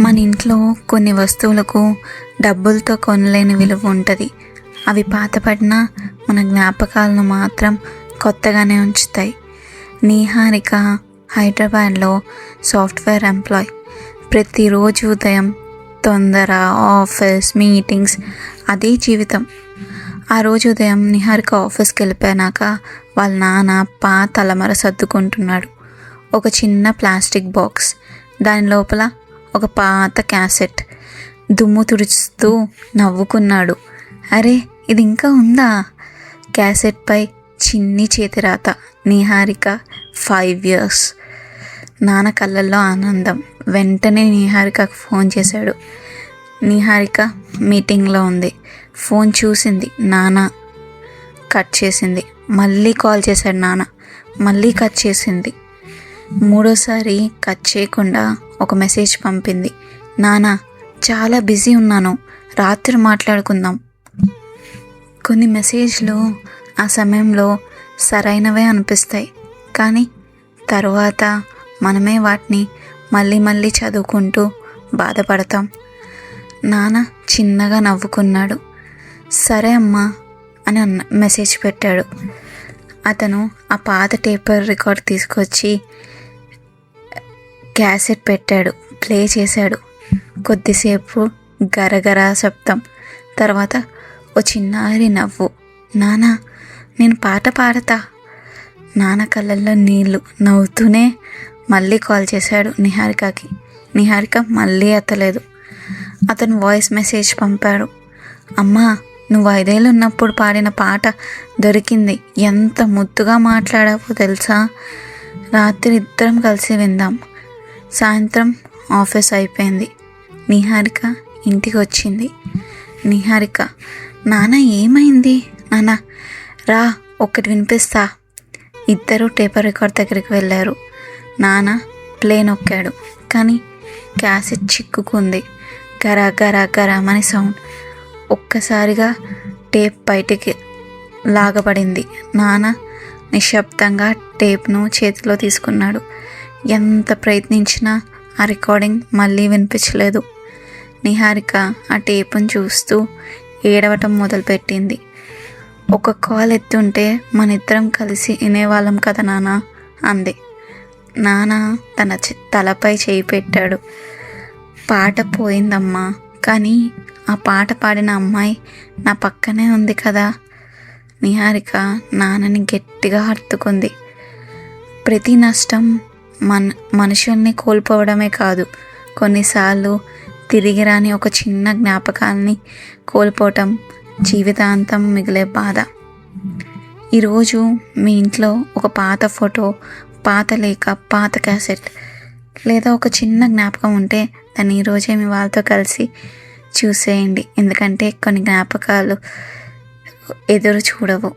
మన ఇంట్లో కొన్ని వస్తువులకు డబ్బులతో కొనలేని విలువ ఉంటుంది. అవి పాతపడినా మన జ్ఞాపకాలను మాత్రం కొత్తగానే ఉంచుతాయి. నిహారిక హైదరాబాద్లో సాఫ్ట్వేర్ ఎంప్లాయ్. ప్రతిరోజు ఉదయం తొందర, ఆఫీస్, మీటింగ్స్, అదే జీవితం. ఆ రోజు ఉదయం నిహారిక ఆఫీస్కి వెళ్ళిపోయాక వాళ్ళ నాన్న పాత అలమర సర్దుకుంటున్నాడు. ఒక చిన్న ప్లాస్టిక్ బాక్స్, దాని లోపల ఒక పాత క్యాసెట్. దుమ్ము తుడుచుతూ నవ్వుకున్నాడు. అరే, ఇది ఇంకా ఉందా? క్యాసెట్పై చిన్ని చేతిరాత, నిహారిక 5 years. నాన్న కళ్ళల్లో ఆనందం. వెంటనే నిహారికకు ఫోన్ చేశాడు. నిహారిక మీటింగ్లో ఉంది. ఫోన్ చూసింది. నాన్న కట్ చేసింది. మళ్ళీ కాల్ చేశాడు నాన్న. మళ్ళీ కట్ చేసింది. మూడోసారి కట్ చేయకుండా ఒక మెసేజ్ పంపింది. నాన్న, చాలా బిజీ ఉన్నాను, రాత్రి మాట్లాడుకుందాం. కొన్ని మెసేజ్లు ఆ సమయంలో సరైనవే అనిపిస్తాయి, కానీ తరువాత మనమే వాటిని మళ్ళీ మళ్ళీ చదువుకుంటూ బాధపడతాం. నాన్న చిన్నగా నవ్వుకున్నాడు. సరే అమ్మా అని మెసేజ్ పెట్టాడు. అతను ఆ పాత టేప్ రికార్డ్ తీసుకొచ్చి క్యాసెట్ పెట్టాడు. ప్లే చేశాడు. కొద్దిసేపు గరగర శబ్దం, తర్వాత ఓ చిన్నారి నవ్వు. నాన్న, నేను పాట పాడతా. నాన్న కళ్ళల్లో నీళ్ళు. నవ్వుతూనే మళ్ళీ కాల్ చేశాడు నిహారికకి. నిహారిక మళ్ళీ ఎత్తలేదు. అతను వాయిస్ మెసేజ్ పంపాడు. అమ్మా, నువ్వు 5 ఏళ్ళు ఉన్నప్పుడు పాడిన పాట దొరికింది. ఎంత ముద్దుగా మాట్లాడావో తెలుసా? రాత్రి ఇద్దరం కలిసి విందాం. సాయంత్రం ఆఫీస్ అయిపోయింది. నిహారిక ఇంటికి వచ్చింది. నిహారిక, నాన్న ఏమైంది? నాన్న రా, ఒక్కటి వినిపిస్తా. ఇద్దరు టేపర్ రికార్డ్ దగ్గరికి వెళ్ళారు. నాన్న ప్లే నొక్కాడు, కానీ క్యాసెట్ చిక్కుకుంది. గరా గరా గరామని సౌండ్. ఒక్కసారిగా టేప్ బయటికి లాగబడింది. నాన్న నిశ్శబ్దంగా టేప్ను చేతిలో తీసుకున్నాడు. ఎంత ప్రయత్నించినా ఆ రికార్డింగ్ మళ్ళీ వినిపించలేదు. నిహారిక ఆ టేపును చూస్తూ ఏడవటం మొదలుపెట్టింది. ఒక కాల్ ఎత్తుంటే మన ఇద్దరం కలిసి వినేవాళ్ళం కదా నాన్న అంది. నాన్న తన తలపై చేయి పెట్టాడు. పాట పోయిందమ్మా, కానీ ఆ పాట పాడిన అమ్మాయి నా పక్కనే ఉంది కదా. నిహారిక నాన్నని గట్టిగా హత్తుకుంది. ప్రతి నష్టం మనుషుల్ని కోల్పోవడమే కాదు, కొన్నిసార్లు తిరిగి రాని ఒక చిన్న జ్ఞాపకాల్ని కోల్పోవటం జీవితాంతం మిగిలే బాధ. ఈరోజు మీ ఇంట్లో ఒక పాత ఫోటో, పాత లేఖ, పాత క్యాసెట్ లేదా ఒక చిన్న జ్ఞాపకం ఉంటే దాన్ని ఈరోజే మీ వాళ్ళతో కలిసి చూసేయండి. ఎందుకంటే కొన్ని జ్ఞాపకాలు ఎదురు చూడవు.